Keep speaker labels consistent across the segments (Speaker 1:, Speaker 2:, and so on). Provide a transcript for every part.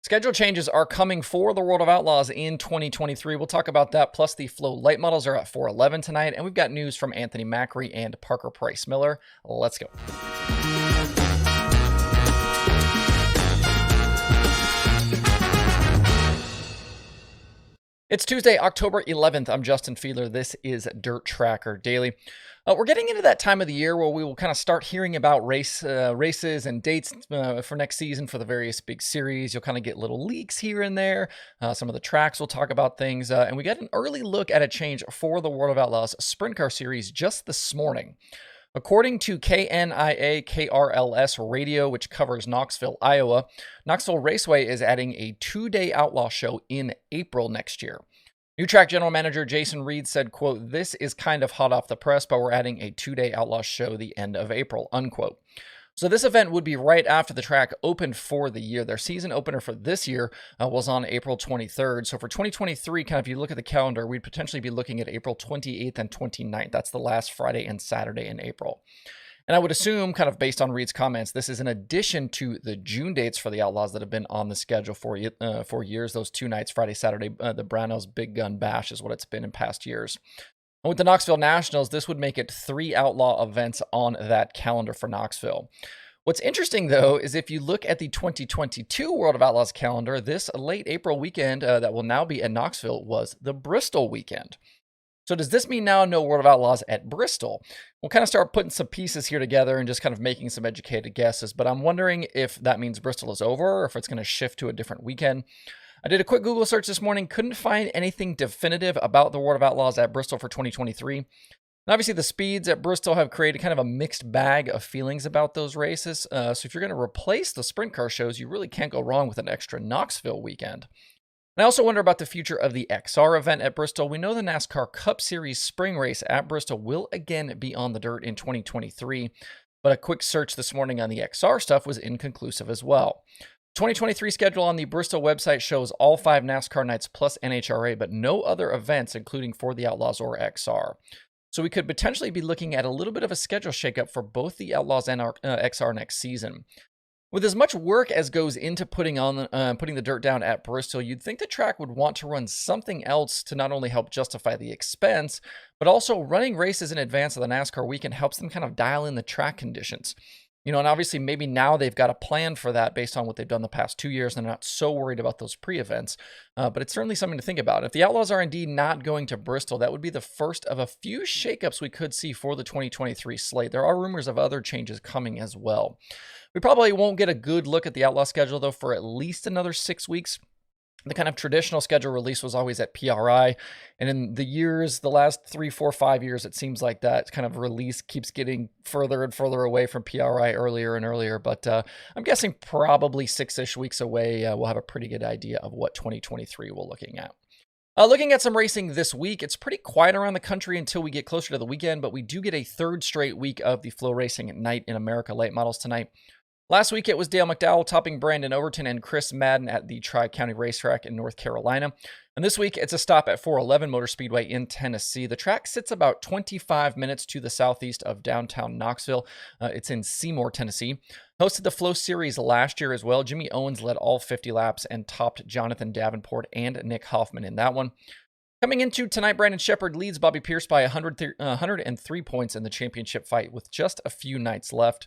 Speaker 1: Schedule changes are coming for the World of Outlaws in 2023. We'll talk about that. Plus, the Flo light models are at 411 tonight, and we've got news from Anthony Macri and Parker Price Miller. Let's go. It's Tuesday, October 11th. I'm Justin Fiedler. This is Dirt Tracker Daily. We're getting into that time of the year where we will kind of start hearing about races and dates for next season for the various big series. You'll kind of get little leaks here and there. Some of the tracks will talk about things. And we got an early look at a change for the World of Outlaws Sprint Car Series just this morning. According to KNIA KRLS Radio, which covers Knoxville, Iowa, Knoxville Raceway is adding a 2-day outlaw show in April next year. New track general manager Jason Reed said, quote, "This is kind of hot off the press, but we're adding a 2-day outlaw show the end of April," unquote. So this event would be right after the track opened for the year. Their season opener for this year was on April 23rd. So for 2023, kind of if you look at the calendar, we'd potentially be looking at April 28th and 29th. That's the last Friday and Saturday in April. And I would assume, kind of based on Reed's comments, this is in addition to the June dates for the Outlaws that have been on the schedule for years. Those 2 nights, Friday, Saturday, the Brownells Big Gun Bash is what it's been in past years. And with the Knoxville Nationals, this would make it 3 outlaw events on that calendar for Knoxville. What's interesting, though, is if you look at the 2022 World of Outlaws calendar, this late April weekend that will now be at Knoxville was the Bristol weekend. So does this mean now no World of Outlaws at Bristol? We'll kind of start putting some pieces here together and just kind of making some educated guesses, but I'm wondering if that means Bristol is over or if it's going to shift to a different weekend. I did a quick Google search this morning, couldn't find anything definitive about the World of Outlaws at Bristol for 2023. And obviously, the speeds at Bristol have created kind of a mixed bag of feelings about those races. So if you're going to replace the sprint car shows, you really can't go wrong with an extra Knoxville weekend. And I also wonder about the future of the XR event at Bristol. We know the NASCAR Cup Series spring race at Bristol will again be on the dirt in 2023. But a quick search this morning on the XR stuff was inconclusive as well. 2023 schedule on the Bristol website shows all 5 NASCAR nights plus NHRA, but no other events, including for the Outlaws or XR. So we could potentially be looking at a little bit of a schedule shakeup for both the Outlaws and XR next season. With as much work as goes into putting the dirt down at Bristol, you'd think the track would want to run something else to not only help justify the expense, but also running races in advance of the NASCAR weekend helps them kind of dial in the track conditions. And obviously maybe now they've got a plan for that based on what they've done the past 2 years, and they're not so worried about those pre-events. But it's certainly something to think about. If the Outlaws are indeed not going to Bristol, that would be the first of a few shakeups we could see for the 2023 slate. There are rumors of other changes coming as well. We probably won't get a good look at the Outlaw schedule, though, for at least another 6 weeks. The kind of traditional schedule release was always at PRI, and in the last 3, 4, 5 years, it seems like that kind of release keeps getting further and further away from PRI earlier and earlier, but I'm guessing probably 6-ish weeks away, we'll have a pretty good idea of what 2023 we're looking at. Looking at some racing this week, it's pretty quiet around the country until we get closer to the weekend, but we do get a 3rd straight week of the FloRacing Night in America late models tonight. Last week, it was Dale McDowell topping Brandon Overton and Chris Madden at the Tri-County Racetrack in North Carolina. And this week, it's a stop at 411 Motor Speedway in Tennessee. The track sits about 25 minutes to the southeast of downtown Knoxville. It's in Seymour, Tennessee. Hosted the Flo Series last year as well. Jimmy Owens led all 50 laps and topped Jonathan Davenport and Nick Hoffman in that one. Coming into tonight, Brandon Sheppard leads Bobby Pierce by 103 points in the championship fight with just a few nights left.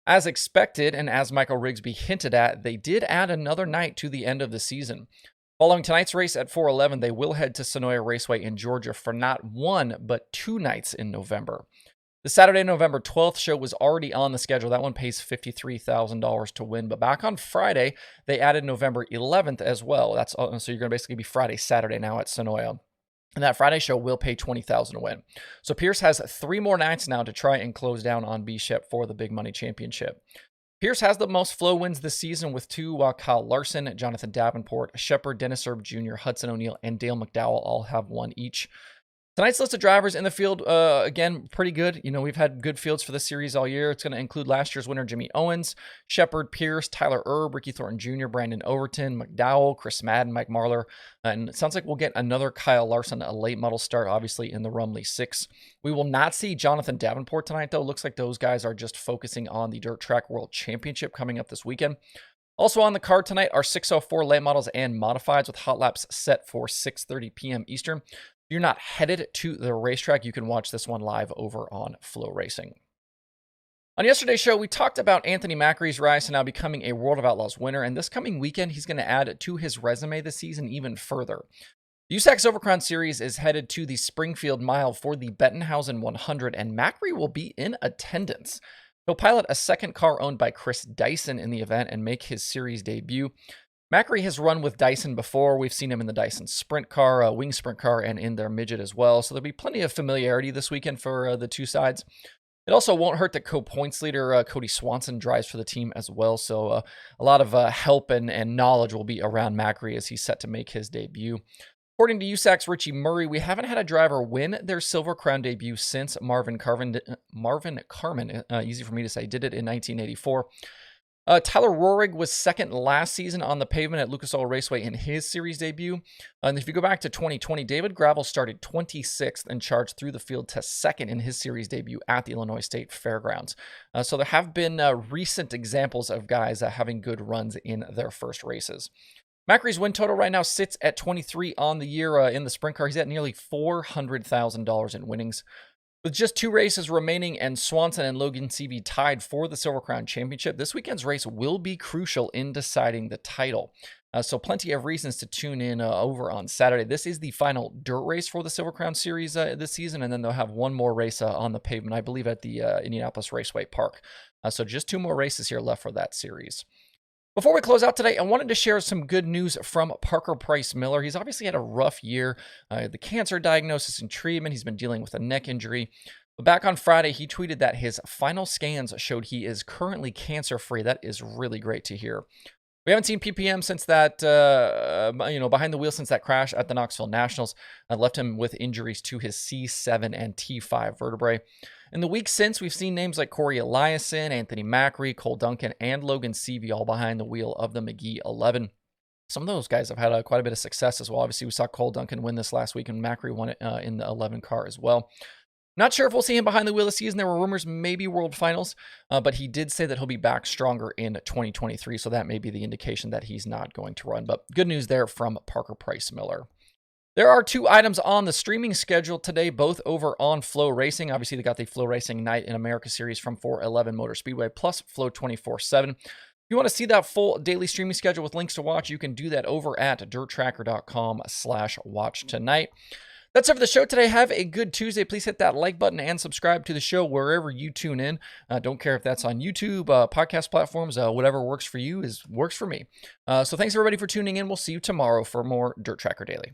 Speaker 1: As expected, and as Michael Rigsby hinted at, they did add another night to the end of the season. Following tonight's race at 411, they will head to Sonoya Raceway in Georgia for not 1, but 2 nights in November. The Saturday, November 12th show was already on the schedule. That one pays $53,000 to win. But back on Friday, they added November 11th as well. So you're going to basically be Friday, Saturday now at Sonoya. And that Friday show will pay $20,000 to win. So Pierce has 3 more nights now to try and close down on B-Shep for the Big Money Championship. Pierce has the most Flo wins this season with 2, while Kyle Larson, Jonathan Davenport, Sheppard, Dennis Erb Jr., Hudson O'Neal, and Dale McDowell all have 1 each. Tonight's list of drivers in the field, again, pretty good. We've had good fields for this series all year. It's going to include last year's winner, Jimmy Owens, Sheppard, Pierce, Tyler Erb, Ricky Thornton Jr., Brandon Overton, McDowell, Chris Madden, Mike Marlar. And it sounds like we'll get another Kyle Larson, a late model start, obviously, in the Rumley 6. We will not see Jonathan Davenport tonight, though. Looks like those guys are just focusing on the Dirt Track World Championship coming up this weekend. Also on the card tonight are 604 late models and modifieds with hot laps set for 6:30 p.m. Eastern. If you're not headed to the racetrack, you can watch this one live over on FloRacing. On yesterday's show, we talked about Anthony Macri's rise to now becoming a World of Outlaws winner, and this coming weekend, he's going to add to his resume this season even further. The USAC Silver Crown Series is headed to the Springfield Mile for the Bettenhausen 100, and Macri will be in attendance. He'll pilot a second car owned by Chris Dyson in the event and make his series debut. Macri has run with Dyson before. We've seen him in the Dyson Sprint car, Wing Sprint car, and in their midget as well. So there'll be plenty of familiarity this weekend for the two sides. It also won't hurt that co-points leader Cody Swanson drives for the team as well. So a lot of help and knowledge will be around Macri as he's set to make his debut. According to USAC's Richie Murray, we haven't had a driver win their Silver Crown debut since Marvin Carmen, easy for me to say, did it in 1984. Tyler Rohrig was second last season on the pavement at Lucas Oil Raceway in his series debut. And if you go back to 2020, David Gravel started 26th and charged through the field to second in his series debut at the Illinois State Fairgrounds. So there have been recent examples of guys having good runs in their first races. Macri's win total right now sits at 23 on the year in the sprint car. He's at nearly $400,000 in winnings. With just 2 races remaining and Swanson and Logan Seavey tied for the Silver Crown Championship, this weekend's race will be crucial in deciding the title. So plenty of reasons to tune in over on Saturday. This is the final dirt race for the Silver Crown Series this season, and then they'll have one more race on the pavement, I believe, at the Indianapolis Raceway Park. So just 2 more races here left for that series. Before we close out today, I wanted to share some good news from Parker Price Miller. He's obviously had a rough year. The cancer diagnosis and treatment. He's been dealing with a neck injury. But back on Friday, he tweeted that his final scans showed he is currently cancer-free. That is really great to hear. We haven't seen PPM since that, behind the wheel since that crash at the Knoxville Nationals. Left him with injuries to his C7 and T5 vertebrae. In the week since, we've seen names like Corey Eliason, Anthony Macri, Cole Duncan, and Logan Seavey all behind the wheel of the McGee 11. Some of those guys have had quite a bit of success as well. Obviously, we saw Cole Duncan win this last week, and Macri won it in the 11 car as well. Not sure if we'll see him behind the wheel this season. There were rumors maybe World Finals, but he did say that he'll be back stronger in 2023, so that may be the indication that he's not going to run. But good news there from Parker Price Miller. There are 2 items on the streaming schedule today, both over on FloRacing. Obviously, they got the FloRacing Night in America series from 411 Motor Speedway, plus Flow 24/7. If you want to see that full daily streaming schedule with links to watch, you can do that over at dirttracker.com/watch tonight. That's it for the show today. Have a good Tuesday. Please hit that like button and subscribe to the show wherever you tune in. Don't care if that's on YouTube, podcast platforms, whatever works for you works for me. So thanks everybody for tuning in. We'll see you tomorrow for more Dirt Tracker Daily.